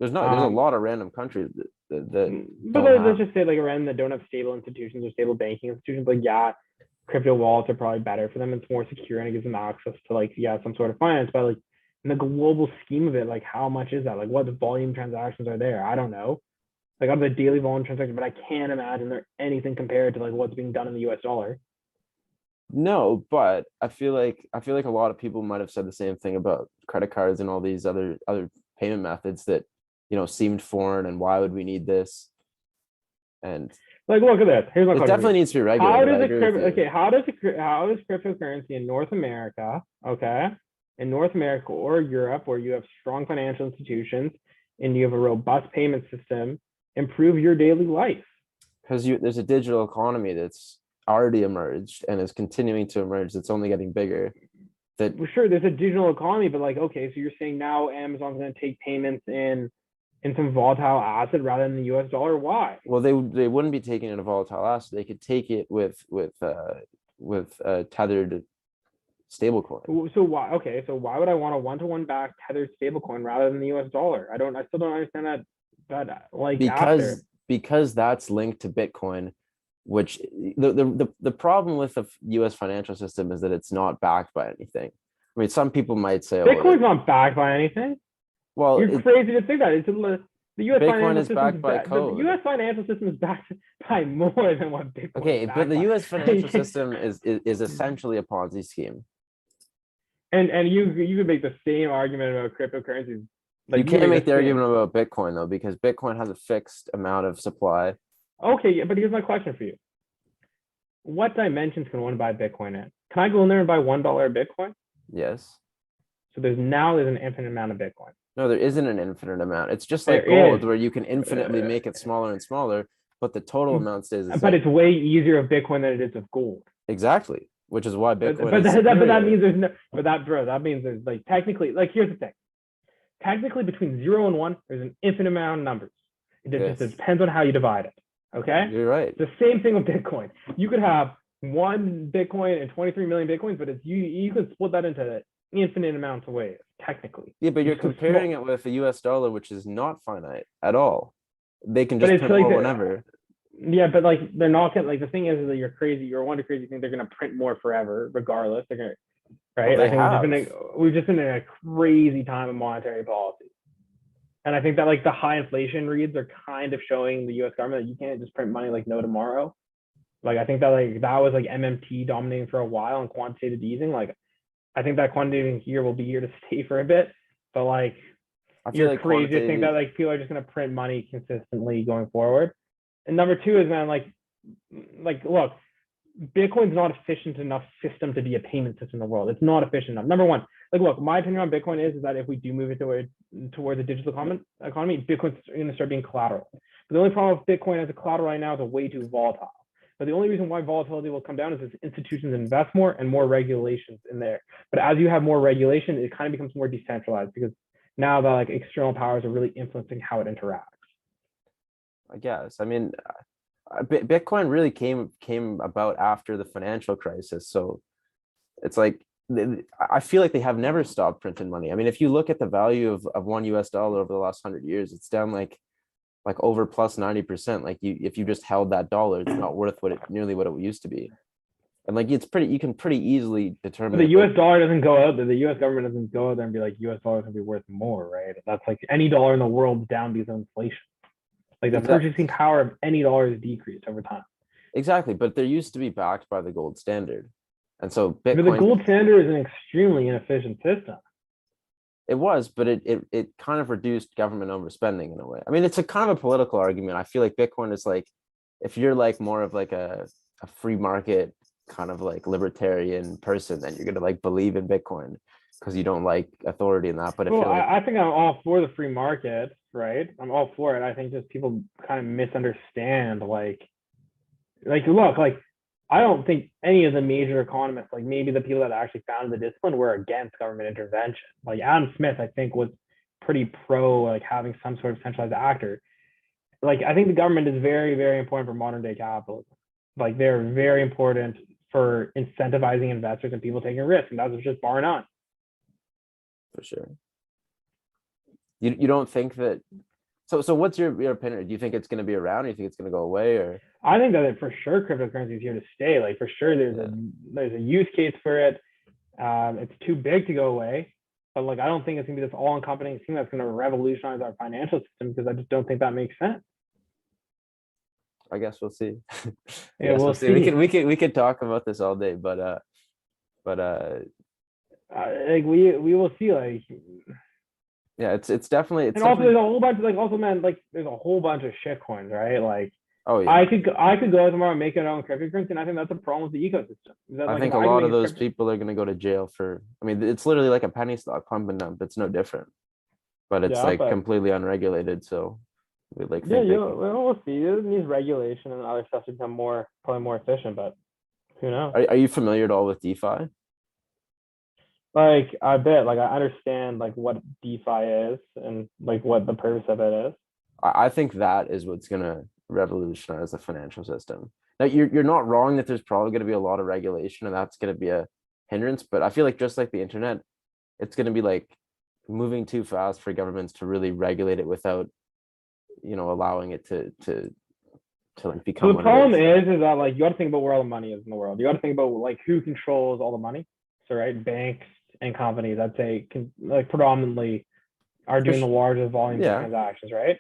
there's a lot of random countries that but let's just say like random that don't have stable institutions or stable banking institutions. Like crypto wallets are probably better for them. It's more secure and it gives them access to like some sort of finance. But like in the global scheme of it, like how much is that? Like what volume transactions are there? I don't know. Like out of the daily volume transactions, but I can't imagine they're anything compared to like what's being done in the U.S. dollar. No, but I feel like a lot of people might have said the same thing about credit cards and all these other payment methods that seemed foreign, and why would we need this? And like look at this. Here's my question. It definitely needs to be regulated. How does cryptocurrency in North America, or Europe, where you have strong financial institutions and you have a robust payment system, improve your daily life. Because there's a digital economy that's already emerged and is continuing to emerge. That's only getting bigger. That Well, sure, there's a digital economy, but like, okay, so you're saying now Amazon's going to take payments in some volatile asset rather than the US dollar? Why? well, they wouldn't be taking it a volatile asset. They could take it with tethered stablecoin. So why? Okay, so why would I want a one-to-one back tethered stablecoin rather than the US dollar? I still don't understand that like after. Because that's linked to Bitcoin, which the problem with the US financial system is that it's not backed by anything. I mean, some people might say, Bitcoin's not backed by anything. well, You're crazy to think that. It's the U.S. Bitcoin financial is system backed by code. The U.S. financial system is backed by more than what Bitcoin. Okay, is but the by. US financial system is essentially a Ponzi scheme. And you could make the same argument about cryptocurrencies. Like you can't make the argument about Bitcoin though, because Bitcoin has a fixed amount of supply. Okay, yeah, but here's my question for you. What dimensions can one buy Bitcoin in? Can I go in there and buy $1 of Bitcoin? Yes. So there's an infinite amount of Bitcoin. No, there isn't an infinite amount. It's just like There gold, is. where you can infinitely make it smaller and smaller, but the total amount stays the same. But it's way easier of Bitcoin than it is of gold. Exactly, which is why Bitcoin but is that means there's no. But that means there's like technically, like here's the thing. Technically, between 0 and 1, there's an infinite amount of numbers. It just depends on how you divide it. Okay. You're right. The same thing with Bitcoin. You could have 1 Bitcoin and 23 million Bitcoins, but it's you could split that into infinite amounts of ways, technically. Yeah, but you're comparing it with the US dollar, which is not finite at all. They can just print more whenever. Yeah, but like they're not gonna, like the thing is that you're crazy. You're one crazy thing. They're gonna print more forever, regardless. They're gonna, right? Well, I think we've just been in a crazy time of monetary policy. And I think that like the high inflation reads are kind of showing the US government that you can't just print money like no tomorrow. Like I think that like that was like MMT dominating for a while and quantitative easing. Like I think that quantitative easing here will be here to stay for a bit. But like you're crazy to think that like people are just gonna print money consistently going forward. And number 2 is, man, like look, Bitcoin's not efficient enough system to be a payment system in the world. It's not efficient enough. Number 1, like look, my opinion on Bitcoin is that if we do move it towards a digital economy, Bitcoin's going to start being collateral. But the only problem with Bitcoin as a collateral right now is it's way too volatile. But the only reason why volatility will come down is if institutions invest more and more regulations in there. But as you have more regulation, it kind of becomes more decentralized because now the like external powers are really influencing how it interacts. I guess. I mean, Bitcoin really came about after the financial crisis. So it's like, I feel like they have never stopped printing money. I mean, if you look at the value of $1 US over the last 100 years, it's down like over plus 90%. Like if you just held that dollar, it's not worth nearly what it used to be. And like you can pretty easily determine. But the US dollar doesn't go out there. The US government doesn't go out there and be like, US dollar is gonna be worth more, right? That's like any dollar in the world down because of inflation. Like the purchasing power of any dollar is decreased over time. Exactly, but there used to be backed by the gold standard, and so Bitcoin. But the gold standard is an extremely inefficient system. It was, but it kind of reduced government overspending in a way. I mean, it's a kind of a political argument. I feel like Bitcoin is like, if you're like more of like a free market kind of like libertarian person, then you're gonna like believe in Bitcoin because you don't like authority in that. But if I think I'm all for the free market, right? I'm all for it. I think just people kind of misunderstand like look, like I don't think any of the major economists, like maybe the people that actually founded the discipline, were against government intervention. Like Adam Smith, I think, was pretty pro like having some sort of centralized actor. Like I think the government is very, very important for modern day capitalism. Like they're very important for incentivizing investors and people taking risks, and that's just bar none. For sure. You don't think that? So what's your opinion? Do you think it's going to be around? Or do you think it's going to go away? Or I think that for sure cryptocurrency is here to stay. Like for sure there's a use case for it. It's too big to go away. But like I don't think it's going to be this all-encompassing thing that's going to revolutionize our financial system, because I just don't think that makes sense. I guess we'll see. Yeah, we'll see. We could talk about this all day, but like we will see. Like yeah, it's definitely. And also there's a whole bunch of there's a whole bunch of shit coins, right? Like oh yeah, I could go tomorrow and make it own cryptocurrency, and I think that's a problem with the ecosystem. I think a lot of those people are going to go to jail for. I mean, it's literally like a penny stock pump and dump. It's no different. but it's Yeah, like but completely unregulated. So we like yeah, think they you can. we'll see. It needs regulation and other stuff to become probably more efficient, but who knows? Are you familiar at all with DeFi? Like I bet, like I understand like what DeFi is and like what the purpose of it is. I think that is what's gonna revolutionize the financial system. Now you're not wrong that there's probably gonna be a lot of regulation and that's gonna be a hindrance, but I feel like just like the internet, it's gonna be like moving too fast for governments to really regulate it without, allowing it to like So become the what it problem is. is that like you got to think about where all the money is in the world. You got to think about like who controls all the money. So right, banks and companies, I'd say, like predominantly are For doing the sure. largest volumes of Yeah. transactions, right?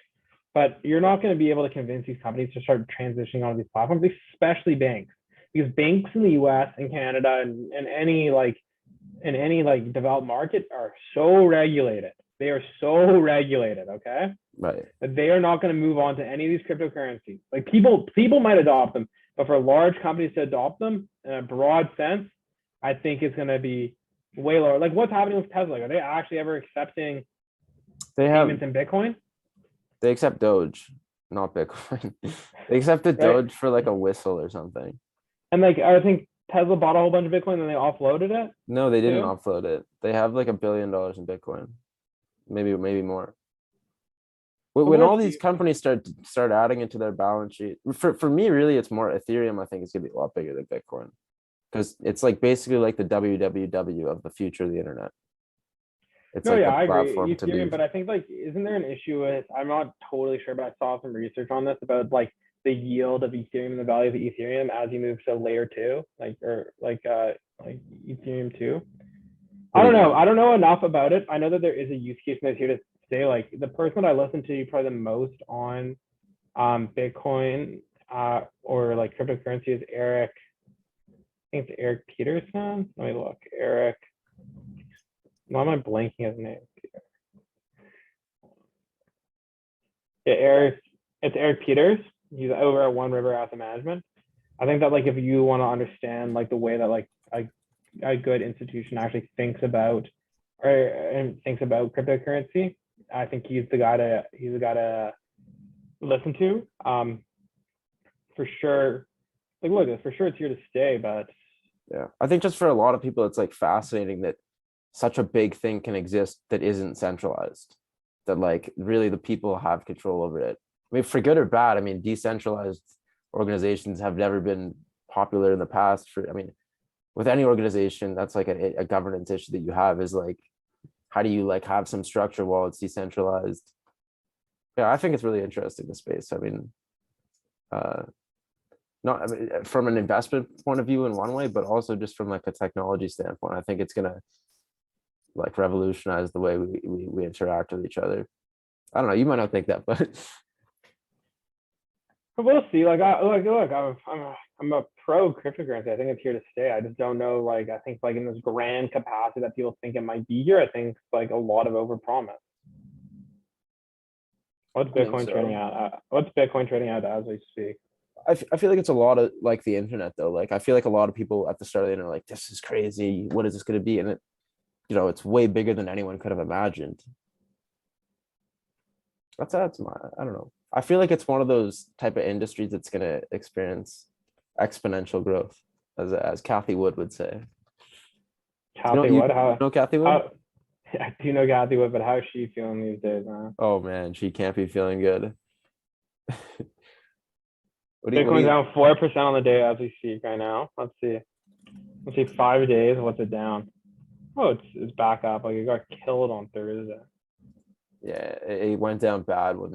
But you're not going to be able to convince these companies to start transitioning onto these platforms, especially banks, because banks in the U.S. and Canada and any like developed market are so regulated. They are so regulated, okay? Right. That they are not going to move on to any of these cryptocurrencies. Like people might adopt them, but for large companies to adopt them in a broad sense, I think it's going to be way lower. Like what's happening with Tesla? Are they actually ever accepting They have payments in Bitcoin? they accept Doge, not Bitcoin. They accepted Right? Doge for like a whistle or something. And like I think Tesla bought a whole bunch of Bitcoin and they offloaded it No, they didn't too. offload it. They have like $1 billion in Bitcoin, maybe more. So When we'll all these see. companies start adding into their balance sheet, for me, really, it's more Ethereum. I think it's gonna be a lot bigger than Bitcoin because it's like basically like the www of the future of the internet. It's No, like yeah, the I platform agree. to Ethereum, be. but I think like isn't there an issue with I'm not totally sure, but I saw some research on this about like the yield of Ethereum and the value of Ethereum as you move to layer two, like Ethereum two. What I do don't you know. mean? I don't know enough about it. I know that there is a use case that's here to stay. Like the person that I listen to probably the most on Bitcoin or like cryptocurrency is Eric. I think it's Eric Peterson. Let me look. Eric. Why am I blanking his name? Yeah, Eric. It's Eric Peters. He's over at One River Asset Management. I think that like if you want to understand like the way that like a good institution actually thinks about and thinks about cryptocurrency, I think he's the guy to listen to. For sure. Like look, for sure it's here to stay, but Yeah, I think just for a lot of people, it's like fascinating that such a big thing can exist that isn't centralized. That like really the people have control over it. I mean, for good or bad. I mean, decentralized organizations have never been popular in the past. I mean, with any organization, that's like a governance issue that you have is like, how do you like have some structure while it's decentralized? Yeah, I think it's really interesting, the space. I mean, uh, not I mean, from an investment point of view in one way, but also just from like a technology standpoint. I think it's gonna like revolutionize the way we interact with each other. I don't know. You might not think that, but we'll see. Like I like look, I'm a pro cryptocurrency. I think it's here to stay. I just don't know. Like I think like in this grand capacity that people think it might be here, I think like a lot of overpromise. What's I think Bitcoin trading so. at? What's Bitcoin trading at as we speak? I feel like it's a lot of like the internet though. Like I feel like a lot of people at the start of the internet are like, this is crazy. What is this going to be? And it's way bigger than anyone could have imagined. That's my, I don't know. I feel like it's one of those type of industries that's going to experience exponential growth, as Kathy Wood would say. Kathy Wood, You know Kathy Wood? how I do know Kathy Wood, but how's she feeling these days, man? Oh man, she can't be feeling good. What do Bitcoin's you down 4% on the day as we speak right now. Let's see. Let's see 5 days. What's it down? Oh, it's back up. Like it got killed on Thursday. Yeah, it went down bad when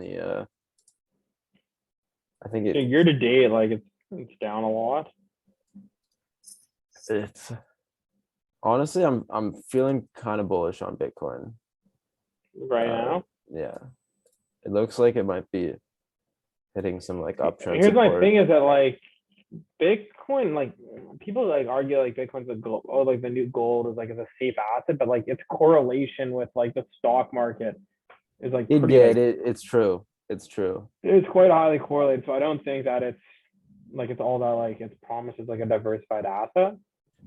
I think Yeah, year to date, like it's down a lot. it's honestly I'm feeling kind of bullish on Bitcoin. Right Uh, now. yeah, it looks like it might be hitting some like uptrend Here's my support. thing is that like Bitcoin, like people like argue like Bitcoin's a gold, oh, like the new gold is like it's a safe asset, but like its correlation with like the stock market is like It pretty did like it. It's true. It's true. it's quite highly correlated. So I don't think that it's all that like it's promised as like a diversified asset.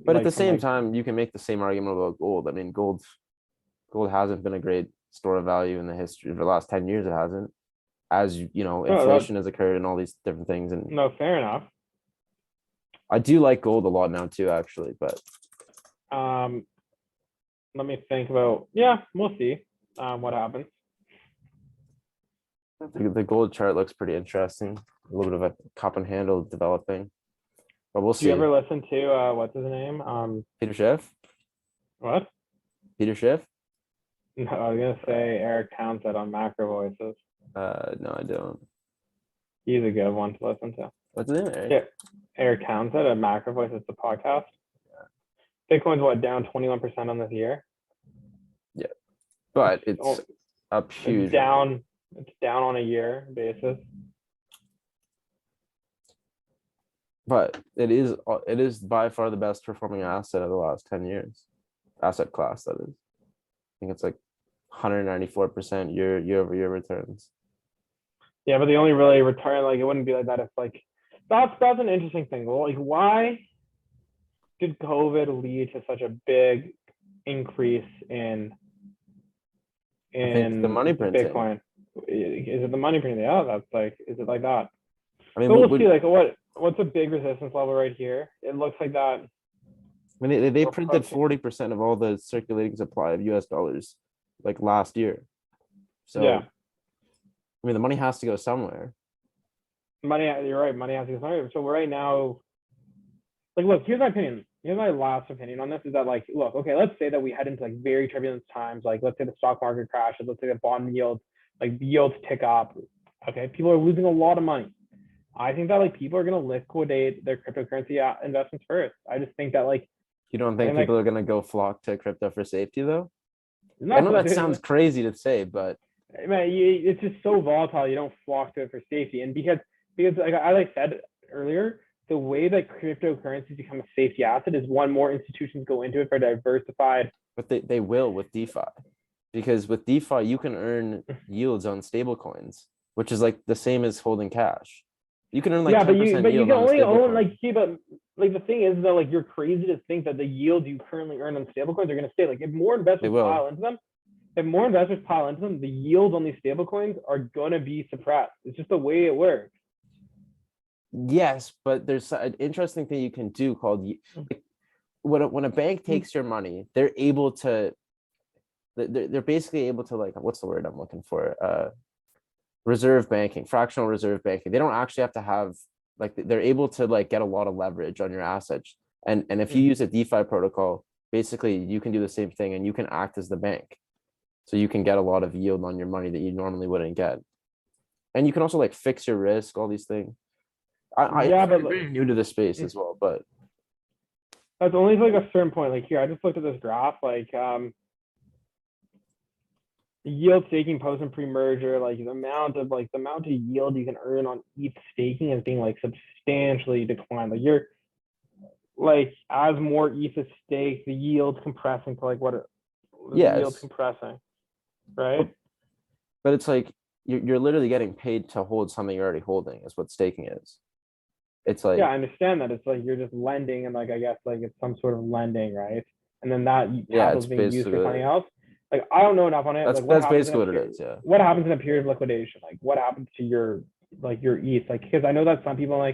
But at the Like from same like time, you can make the same argument about gold. I mean, gold. Gold hasn't been a great store of value in the history of the last 10 years. It hasn't, as you know, No, inflation has occurred and all these different things. And no, fair enough. I do like gold a lot now too, actually, but Let me think about, yeah, we'll see what happens. the gold chart looks pretty interesting. A little bit of a cup and handle developing, but we'll Do you see. ever listen to what's his name? Peter Schiff? What? Peter Schiff? No, I was gonna say Eric Townsend on Macro Voices. No, I don't. He's a good one to listen to. What's his name? Eric? Yeah, Eric Townsend at Macro Voices, the podcast. Bitcoin's what, down 21% on this year? Yeah, but it's up huge. It's down. It's down on a year basis. But it is by far the best performing asset of the last 10 years. Asset class, that is. I think it's like 194% year-over-year returns. Yeah, but the only really return, like it wouldn't be like that if like that's an interesting thing. Like, why did COVID lead to such a big increase in I think the money printing. Bitcoin? Is it the money printing? Yeah, that's like, is it like that? I mean, So we'll see. Like, what's a big resistance level right here? It looks like that. I mean, they printed 40% of all the circulating supply of US dollars like last year. So yeah, I mean, the money has to go somewhere. money. You're right. Money has to go somewhere. So right now, like, look. Here's my opinion. Here's my last opinion on this is that, like, look, okay, let's say that we head into like very turbulent times. Like, let's say the stock market crashes. Let's say the bond yields, like yields tick up. Okay, people are losing a lot of money. I think that like people are gonna liquidate their cryptocurrency investments first. I just think that like. You don't think people are gonna go flock to crypto for safety though? No, I know that sounds crazy to say, but man, it's just so volatile. You don't flock to it for safety, and because like I said earlier, the way that cryptocurrencies become a safety asset is one, more institutions go into it for diversified. But they will with DeFi, because with DeFi you can earn yields on stable coins, which is like the same as holding cash. You can earn like 10% but you yield can on only own stablecoin. like, see, but like the thing is that like you're crazy to think that the yields you currently earn on stablecoins are going to stay. Like if more investors pile into them, the yields on these stablecoins are going to be suppressed. It's just the way it works. Yes, but there's an interesting thing you can do called like, when a bank takes your money, they're basically able to, like, what's the word I'm looking for? Reserve banking, fractional reserve banking. They don't actually have to have, like, they're able to like get a lot of leverage on your assets. And if you use a DeFi protocol, basically you can do the same thing and you can act as the bank. So you can get a lot of yield on your money that you normally wouldn't get. And you can also like fix your risk, all these things. I'm very new to this space as well, but that's only like a certain point. Like here, I just looked at this graph, like yield staking post and pre-merger, like the amount of yield you can earn on ETH staking is being like substantially declined. Like you're like, as more ETH is staked, the yield's compressing to like yield's compressing, right? But it's like you're literally getting paid to hold something you're already holding is what staking is. It's like, yeah, I understand that. It's like you're just lending, and like I guess like it's some sort of lending, right? And then that capital is being used for something else. Like I don't know enough on it. That's basically what it is. Yeah. What happens in a period of liquidation? Like what happens to your ETH? Like because I know that some people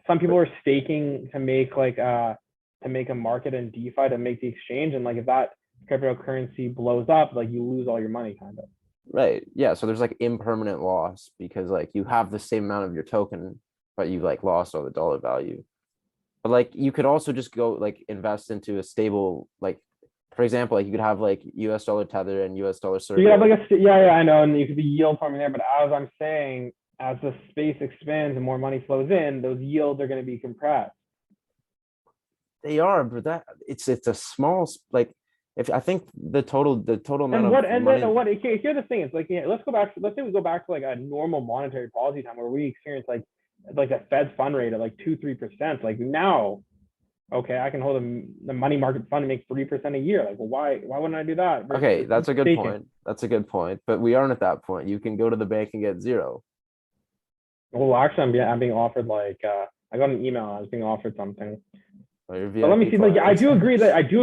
some people are staking to make a market in DeFi to make the exchange, and like if that cryptocurrency blows up, like you lose all your money, kind of. Right. Yeah. So there's like impermanent loss because like you have the same amount of your token, but you like lost all the dollar value. But like you could also just go like invest into a stable, like, for example, like you could have like US dollar tether and US dollar circle. You have like I know, and you could be yield farming there. But as I'm saying, as the space expands and more money flows in, those yields are going to be compressed. They are, but it's a small, like, if I think the total amount and what of and money. then what? Here's the thing: it's like, yeah, let's say we go back to like a normal monetary policy time where we experience like a Fed's fund rate of like 2-3%. Like now, okay, I can hold the money market fund and make 3% a year. Like, well, why wouldn't I do that? Okay, that's a good point. That's a good point. But we aren't at that point. You can go to the bank and get zero. Well, actually, I'm being offered like I got an email. I was being offered something. Oh, your But let me VIP see. Like, I clients. do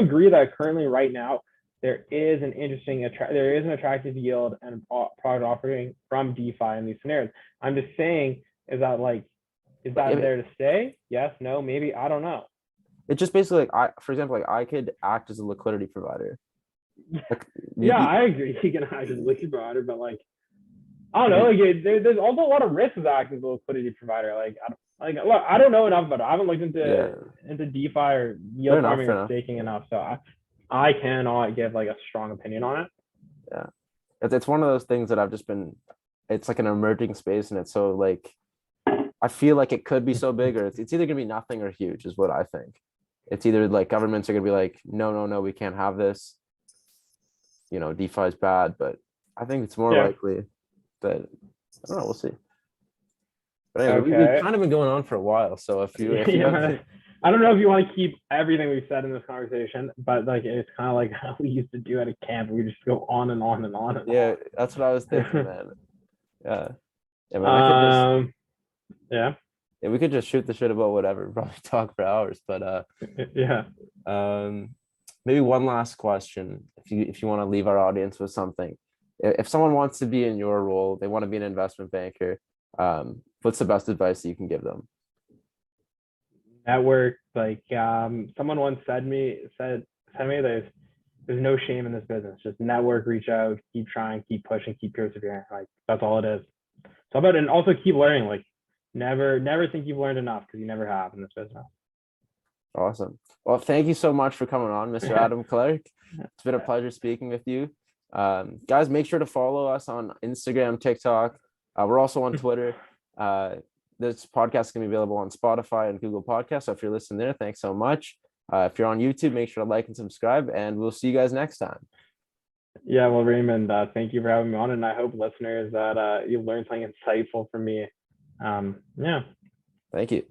agree that currently, right now, there is an there is an attractive yield and product offering from DeFi in these scenarios. I'm just saying, is that like, is that there to stay? Yes, no, maybe. I don't know. It's just basically like for example, like I could act as a liquidity provider. Like, Yeah, I agree. You can act as a liquidity provider, but like, I don't know. Like, there's also a lot of risks with acting as a liquidity provider. Look, I don't know enough about it. I haven't looked into DeFi or yield farming or staking enough, so I cannot give like a strong opinion on it. Yeah, it's one of those things that I've just been. It's like an emerging space, and it's so like I feel like it could be so big, or it's either gonna be nothing or huge, is what I think. It's either like governments are gonna be like, no, no, no, we can't have this. You know, DeFi is bad, but I think it's more likely that I don't know. We'll see. But anyway, we've kind of been going on for a while, so if you I don't know if you want to keep everything we've said in this conversation, but like it's kind of like how we used to do at a camp. We just go on and on and on. Yeah, that's what I was thinking, man. Yeah, yeah, man. Yeah, we could just shoot the shit about whatever, probably talk for hours. But yeah. Maybe one last question, if you want to leave our audience with something. If someone wants to be in your role, they want to be an investment banker, what's the best advice that you can give them? Network. Like someone once said to me there's no shame in this business. Just network, reach out, keep trying, keep pushing, keep persevering. Like that's all it is. So about it, and also keep learning. Like never think you've learned enough, because you never have in this business. Awesome. Well, thank you so much for coming on, Mr. Adam Clark. It's been a pleasure speaking with you. Guys, make sure to follow us on Instagram, TikTok. We're also on Twitter. This podcast is going to be available on Spotify and Google Podcasts. So if you're listening there, thanks so much. If you're on YouTube, make sure to like and subscribe, and we'll see you guys next time. Yeah, well, Raymond, thank you for having me on, and I hope listeners that you learned something insightful from me. Yeah. Thank you.